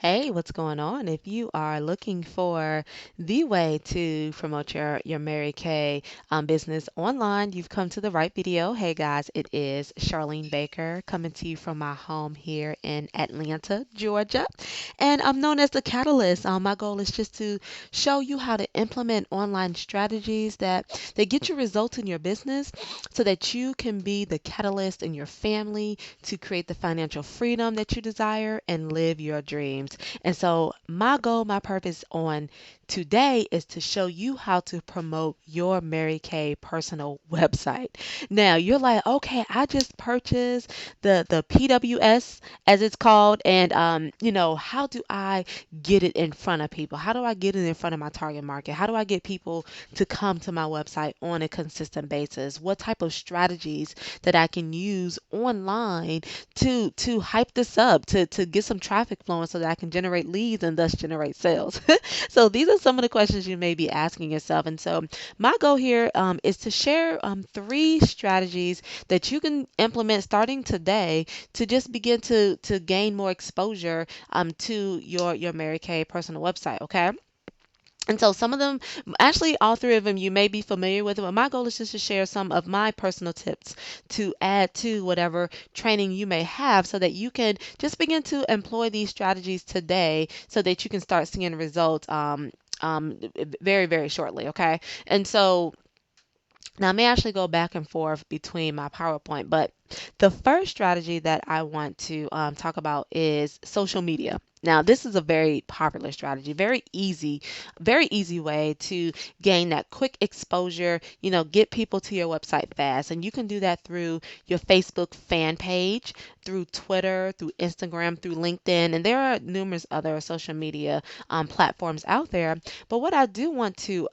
Hey, what's going on? If you are looking for the way to promote your Mary Kay business online, you've come to the right video. Hey guys, it is Charlene Baker coming to you from my home here in Atlanta, Georgia. And I'm known as the Catalyst. My goal is just to show you how to implement online strategies that get you results in your business so that you can be the catalyst in your family to create the financial freedom that you desire and live your dreams. And so, my goal, my purpose on today is to show you how to promote your Mary Kay personal website. Now, you're like, okay, I just purchased the PWS as it's called, and how do I get it in front of people? How do I get it in front of my target market? How do I get people to come to my website on a consistent basis? What type of strategies that I can use online to hype this up, to get some traffic flowing so that I can generate leads and thus generate sales. So these are some of the questions you may be asking yourself. And so my goal here is to share three strategies that you can implement starting today to just begin to gain more exposure to your Mary Kay personal website. Okay. And so some of them, actually all three of them you may be familiar with, but my goal is just to share some of my personal tips to add to whatever training you may have so that you can just begin to employ these strategies today so that you can start seeing results very, very shortly, okay? And so now I may actually go back and forth between my PowerPoint, but the first strategy that I want to talk about is social media. Now, this is a very popular strategy, very easy way to gain that quick exposure, get people to your website fast. And you can do that through your Facebook fan page, through Twitter, through Instagram, through LinkedIn, and there are numerous other social media platforms out there. But what I do want to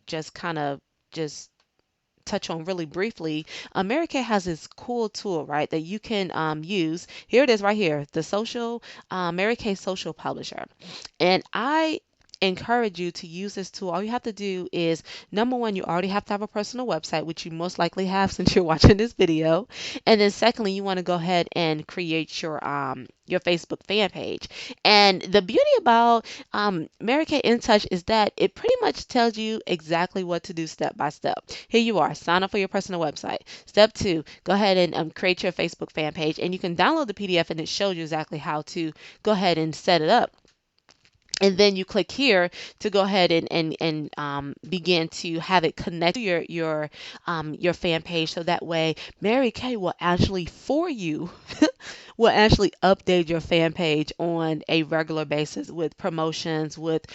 just kind of just touch on really briefly, Mary Kay has this cool tool, right, that you can use. Here it is right here, the Mary Kay Social Publisher. And I encourage you to use this tool. All you have to do is, number one, you already have to have a personal website, which you most likely have since you're watching this video. And then secondly, you want to go ahead and create your Facebook fan page. And the beauty about Mary Kay In Touch is that it pretty much tells you exactly what to do step by step. Here you are, sign up for your personal website. Step two, go ahead and create your Facebook fan page, and you can download the PDF and it shows you exactly how to go ahead and set it up. And then you click here to go ahead and begin to have it connect to your fan page, so that way Mary Kay will actually for you will actually update your fan page on a regular basis with promotions, with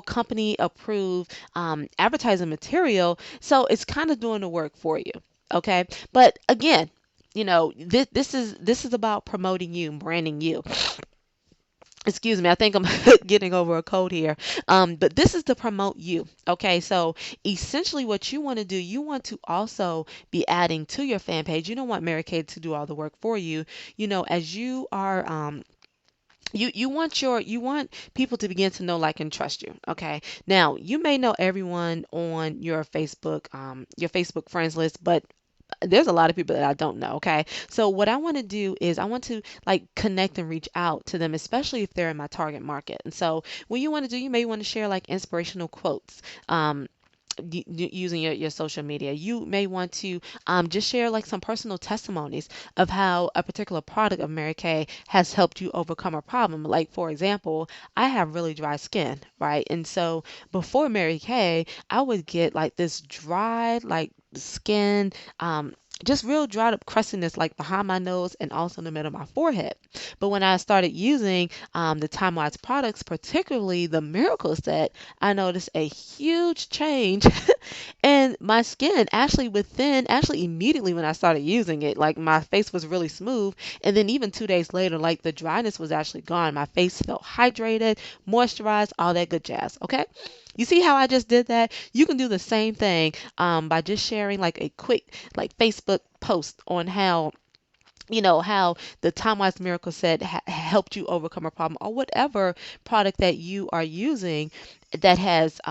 company approved advertising material. So it's kind of doing the work for you. Okay, but again, this is about promoting you, branding you. Excuse me, I think I'm getting over a cold here. But this is to promote you. Okay, so essentially what you want to do, you want to also be adding to your fan page. You don't want Mary Kay to do all the work for you. As you are you want people to begin to know, like, and trust you. Okay. Now, you may know everyone on your Facebook friends list, but there's a lot of people that I don't know. Okay. So what I want to do is I want to, like, connect and reach out to them, especially if they're in my target market. And so what you want to do, you may want to share like inspirational quotes. Using your social media, you may want to just share like some personal testimonies of how a particular product of Mary Kay has helped you overcome a problem. Like, for example, I have really dry skin, right? And so before Mary Kay, I would get like this dry, like, skin, just real dried up crustiness, like behind my nose and also in the middle of my forehead. But when I started using the Time Wise products, particularly the Miracle Set, I noticed a huge change in my skin. Actually immediately when I started using it, like, my face was really smooth. And then even 2 days later, like, the dryness was actually gone. My face felt hydrated, moisturized, all that good jazz. Okay. You see how I just did that? You can do the same thing by just sharing like a quick, like, Facebook post on how the Time Wise Miracle Set helped you overcome a problem, or whatever product that you are using that has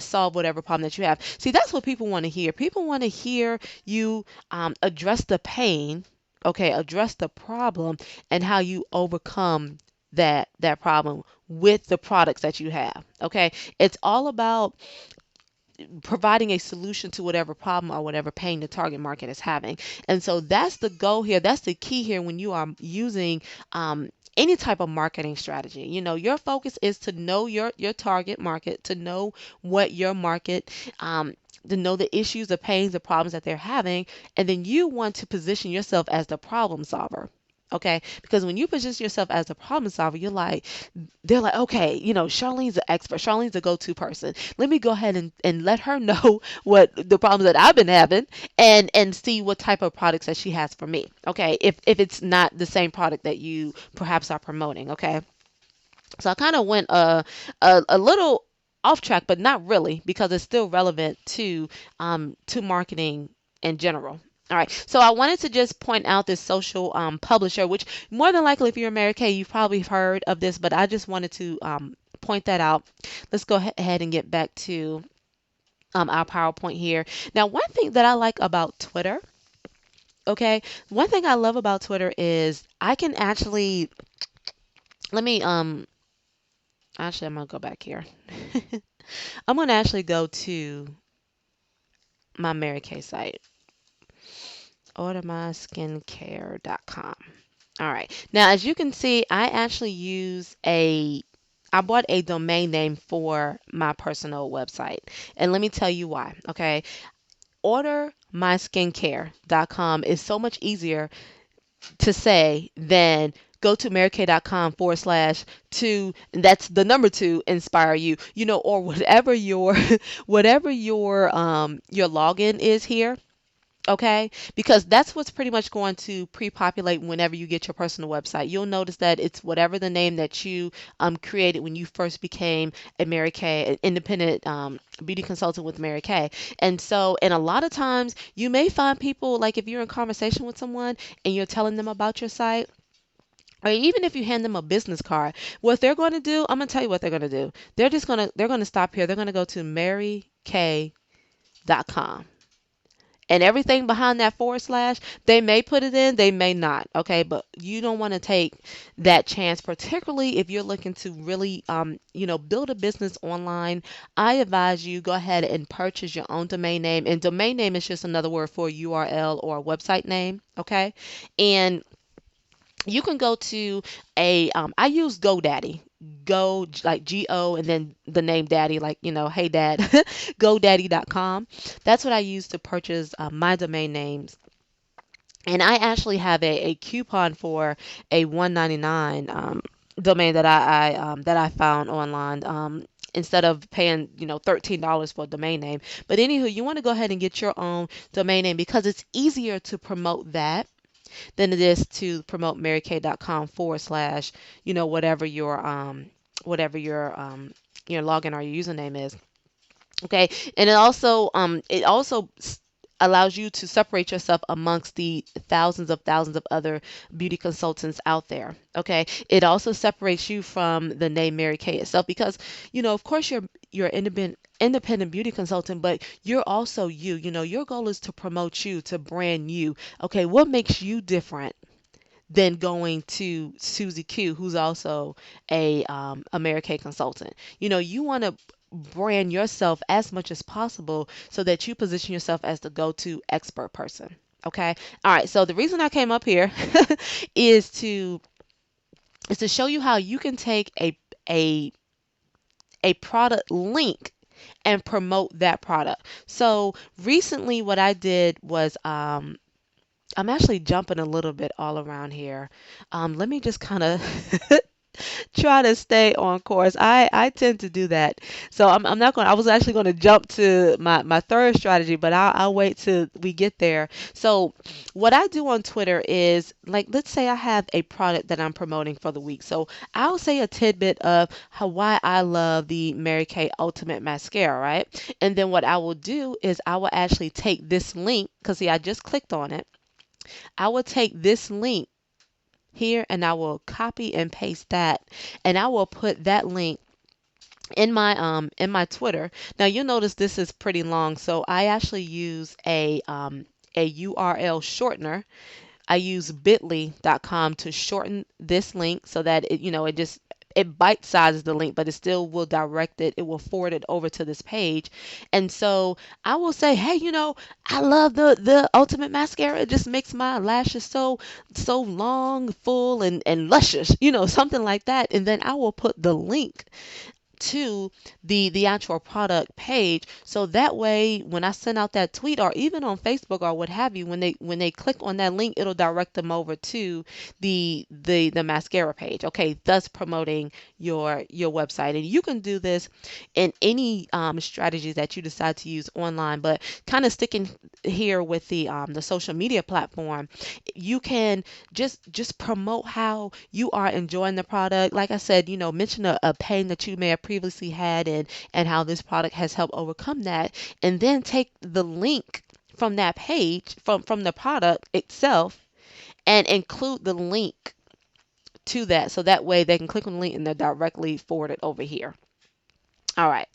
solved whatever problem that you have. See, that's what people want to hear. People want to hear you address the pain Okay, address the problem and how you overcome that problem with the products that you have. Okay, it's all about providing a solution to whatever problem or whatever pain the target market is having. And so that's the goal here. That's the key here when you are using any type of marketing strategy. Your focus is to know your target market, to know what your market, to know the issues, the pains, the problems that they're having, and then you want to position yourself as the problem solver. Okay, because when you position yourself as the problem solver, they're like, okay, Charlene's the expert. Charlene's the go-to person. Let me go ahead and let her know what the problems that I've been having and see what type of products that she has for me. Okay, if it's not the same product that you perhaps are promoting. Okay, so I kind of went a little off track, but not really because it's still relevant to marketing in general. All right, so I wanted to just point out this social publisher, which more than likely, if you're a Mary Kay, you've probably heard of this, but I just wanted to point that out. Let's go ahead and get back to our PowerPoint here. Now, one thing that I like about Twitter, okay, one thing I love about Twitter is I can actually, let me, actually, I'm gonna go back here. I'm gonna actually go to my Mary Kay site, ordermyskincare.com. All right. Now, as you can see, I bought a domain name for my personal website. And let me tell you why. Okay. Ordermyskincare.com is so much easier to say than go to marykay.com /2, and that's the number two, inspire you, or whatever your your login is here. Okay, because that's what's pretty much going to pre-populate whenever you get your personal website. You'll notice that it's whatever the name that you created when you first became a Mary Kay, an independent beauty consultant with Mary Kay. And a lot of times you may find people, like if you're in conversation with someone and you're telling them about your site, or even if you hand them a business card, what they're going to do, I'm going to tell you what they're going to do. They're going to stop here. They're going to go to marykay.com. And everything behind that /, they may put it in, they may not. Okay, but you don't want to take that chance, particularly if you're looking to really, build a business online. I advise you go ahead and purchase your own domain name. And domain name is just another word for URL or a website name. Okay, and you can go to I use GoDaddy. Go like Go and then the name daddy, like, hey dad, GoDaddy.com. That's what I use to purchase my domain names. And I actually have a coupon for a 199 domain that I found online. Instead of paying, $13 for a domain name. But anywho, you want to go ahead and get your own domain name because it's easier to promote that than it is to promote marykay.com whatever your login or your username is. Okay, and it also allows you to separate yourself amongst the thousands of other beauty consultants out there. Okay, it also separates you from the name Mary Kay itself because of course you're independent beauty consultant, but you're also you. Your goal is to promote you, to brand you. Okay, what makes you different than going to Susie Q, who's also a Mary Kay consultant? You want to brand yourself as much as possible so that you position yourself as the go-to expert person. Okay. All right. So the reason I came up here is to show you how you can take a a product link and promote that product. So recently what I did was I'm actually jumping a little bit all around here. Let me just kind of try to stay on course. I tend to do that. So I'm not going to, I was actually going to jump to my third strategy, but I'll wait till we get there. So what I do on Twitter is, like, let's say I have a product that I'm promoting for the week. So I'll say a tidbit of why I love the Mary Kay Ultimate Mascara, right? And then what I will do is I will actually take this link, because see, I just clicked on it. I will take this link here and I will copy and paste that, and I will put that link in my Twitter. Now you'll notice this is pretty long, so I actually use a URL shortener I use bit.ly.com to shorten this link so that it bite sizes the link, but it still will direct it. It will forward it over to this page. And so I will say, hey, I love the ultimate mascara. It just makes my lashes so long, full, and luscious, something like that. And then I will put the link to the actual product page, so that way when I send out that tweet or even on Facebook or what have you, when they click on that link, it'll direct them over to the mascara page, okay, thus promoting your website. And you can do this in any strategies that you decide to use online, but kind of sticking here with the social media platform, you can just promote how you are enjoying the product. Like I said, mention a pain that you may have previously had, and how this product has helped overcome that. And then take the link from that page, from the product itself, and include the link to that. So that way they can click on the link and they're directly forwarded over here. All right.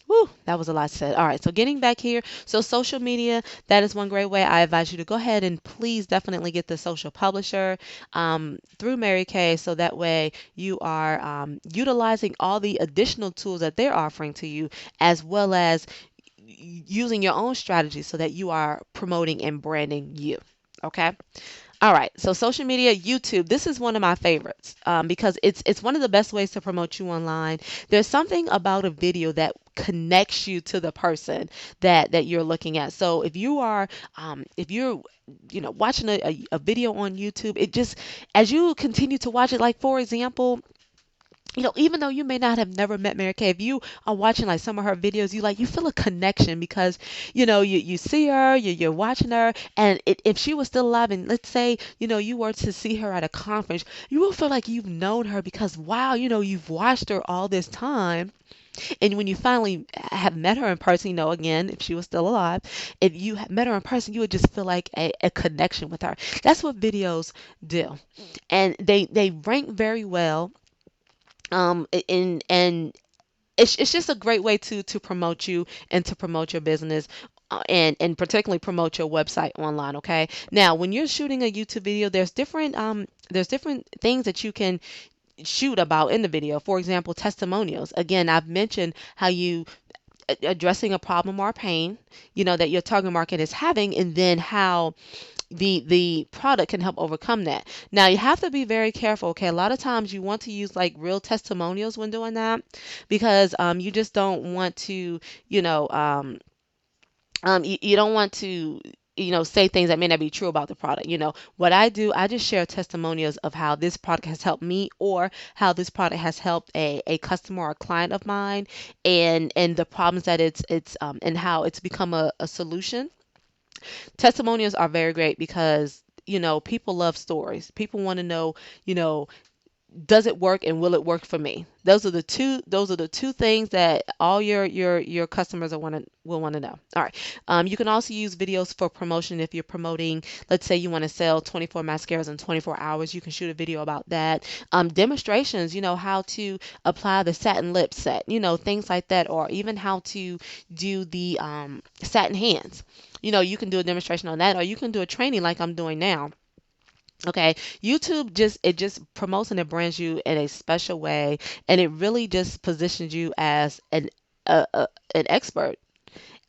Whew, that was a lot said. All right, so getting back here, so social media, that is one great way. I advise you to go ahead and please definitely get the social publisher through Mary Kay, so that way you are utilizing all the additional tools that they're offering to you, as well as using your own strategy so that you are promoting and branding you. Okay. All right, so social media, YouTube. This is one of my favorites because it's one of the best ways to promote you online. There's something about a video that connects you to the person that you're looking at. So if you're watching a video on YouTube, it just, as you continue to watch it, like for example, even though you may not have never met Mary Kay, if you are watching like some of her videos, you feel a connection because you see her, you're watching her, and if she was still alive, and let's say you were to see her at a conference, you will feel like you've known her because wow, you've watched her all this time. And when you finally have met her in person, again, if she was still alive, if you had met her in person, you would just feel like a connection with her. That's what videos do, and they rank very well, and it's just a great way to promote you and to promote your business, and particularly promote your website online. Okay, now when you're shooting a YouTube video, there's different things that you can shoot about in the video. For example, testimonials. Again, I've mentioned how you addressing a problem or a pain that your target market is having, and then how the product can help overcome that. Now you have to be very careful. Okay, a lot of times you want to use like real testimonials when doing that, because you just don't want to, you know, you don't want to say things that may not be true about the product. What I do, I just share testimonials of how this product has helped me, or how this product has helped a customer or a client of mine, and the problems that it's and how it's become a solution. Testimonials are very great because people love stories. People want to know, you know does it work, and will it work for me? Those are the two things that all your customers will want to know. All right. You can also use videos for promotion. If you're promoting, let's say you want to sell 24 mascaras in 24 hours, you can shoot a video about that. Demonstrations, how to apply the satin lip set, things like that, or even how to do the satin hands. You can do a demonstration on that, or you can do a training like I'm doing now. Okay, YouTube just promotes and it brands you in a special way, and it really just positions you as an expert.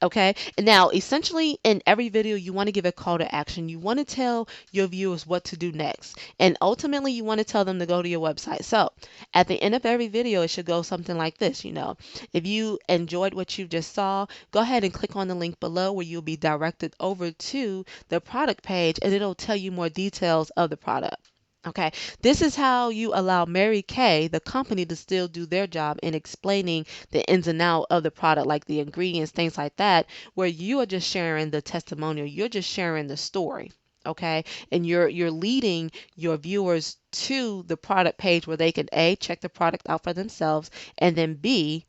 Okay, and now essentially in every video you want to give a call to action. You want to tell your viewers what to do next, and ultimately you want to tell them to go to your website. So at the end of every video, it should go something like this. If you enjoyed what you just saw, go ahead and click on the link below where you'll be directed over to the product page, and it'll tell you more details of the product. Okay, this is how you allow Mary Kay, the company, to still do their job in explaining the ins and out of the product, like the ingredients, things like that, where you are just sharing the testimonial, you're just sharing the story. Okay, and you're leading your viewers to the product page where they can A, check the product out for themselves, and then B,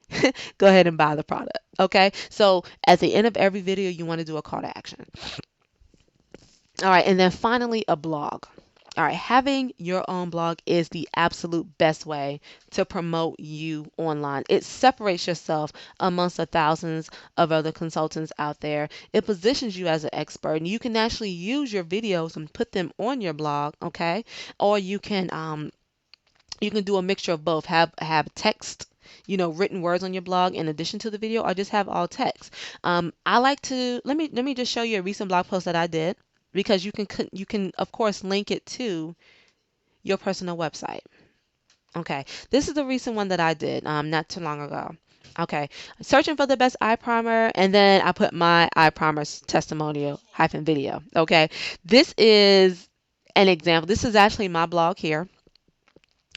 go ahead and buy the product. Okay, so at the end of every video, you want to do a call to action. All right, and then finally, a blog. All right, having your own blog is the absolute best way to promote you online. It separates yourself amongst the thousands of other consultants out there. It positions you as an expert, and you can actually use your videos and put them on your blog, okay? Or you can do a mixture of both. Have text, written words on your blog in addition to the video, or just have all text. I like to let me just show you a recent blog post that I did because you can of course link it to your personal website. Okay, this is the recent one that I did not too long ago. Okay, searching for the best eye primer, and then I put my eye primer testimonial hyphen video. Okay, this is an example. This is actually my blog here.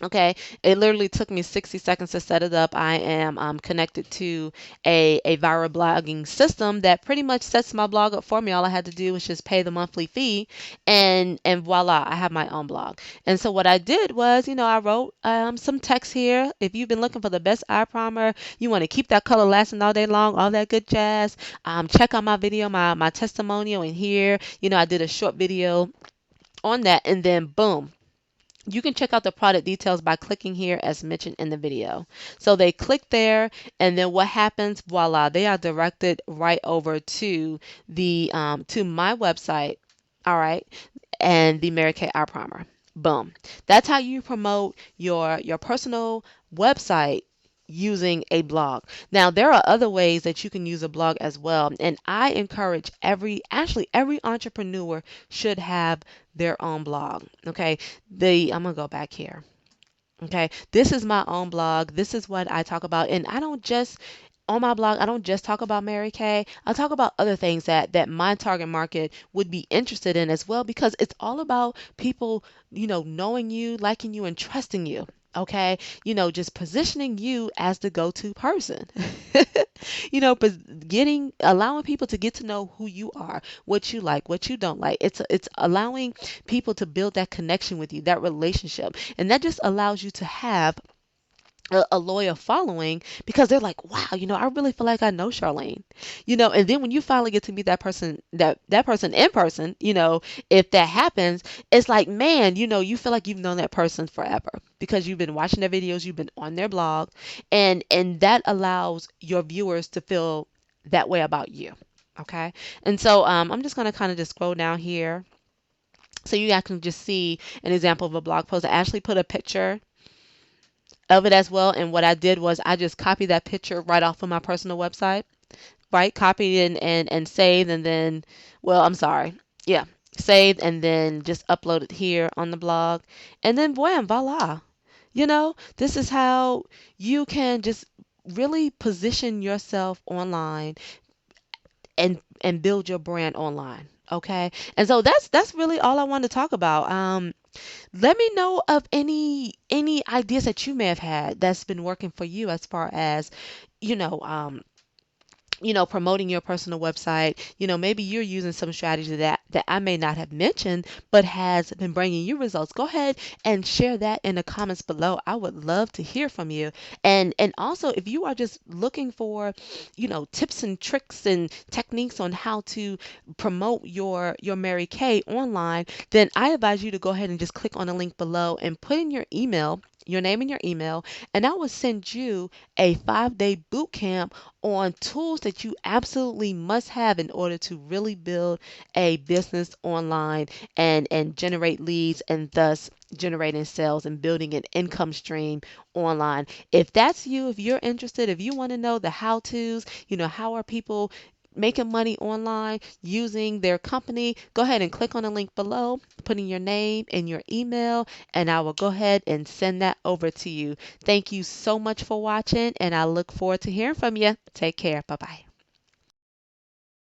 Okay, it literally took me 60 seconds to set it up. I am connected to a viral blogging system that pretty much sets my blog up for me. All I had to do was just pay the monthly fee, and voila, I have my own blog. And so what I did was, I wrote some text here. If you've been looking for the best eye primer, you want to keep that color lasting all day long, all that good jazz. Check out my video, my testimonial in here. I did a short video on that, and then boom. You can check out the product details by clicking here as mentioned in the video. So they click there, and then what happens? Voila, they are directed right over to the to my website. All right, and the Mary Kay Eye Primer. Boom. That's how you promote your personal website using a blog. Now, there are other ways that you can use a blog as well, and I encourage actually every entrepreneur should have their own blog. Okay, I'm gonna go back here. Okay, this is my own blog. This is what I talk about, and I don't just on my blog, I don't just talk about Mary Kay. I talk about other things that my target market would be interested in as well, because it's all about people, knowing you, liking you, and trusting you. Okay, just positioning you as the go-to person. Allowing people to get to know who you are, what you like, what you don't like. It's allowing people to build that connection with you, that relationship, and that just allows you to have a loyal following, because they're like, wow, I really feel like I know Charlene. And then when you finally get to meet that person in person, if that happens, it's like, man, you feel like you've known that person forever because you've been watching their videos, you've been on their blog, and that allows your viewers to feel that way about you. Okay, and so I'm just going to kind of just scroll down here so you guys can just see an example of a blog post. I actually put a picture of it as well. And what I did was I just copied that picture right off of my personal website, right? Copied and saved, and then, well, I'm sorry. Yeah, saved and then just uploaded here on the blog. And then, wham, voila. This is how you can just really position yourself online and build your brand online. Okay. And so that's really all I want to talk about. Let me know of any ideas that you may have had that's been working for you as far as, you know, um, promoting your personal website. Maybe you're using some strategy that I may not have mentioned, but has been bringing you results. Go ahead and share that in the comments below. I would love to hear from you. And also, if you are just looking for, tips and tricks and techniques on how to promote your Mary Kay online, then I advise you to go ahead and just click on the link below and put in your name and your email, and I will send you a 5-day boot camp on tools that you absolutely must have in order to really build a business online and generate leads, and thus generating sales and building an income stream online. If that's you, if you're interested, if you want to know the how-tos, how are people making money online using their company, go ahead and click on the link below, put in your name and your email, and I will go ahead and send that over to you. Thank you so much for watching, and I look forward to hearing from you. Take care. Bye-bye.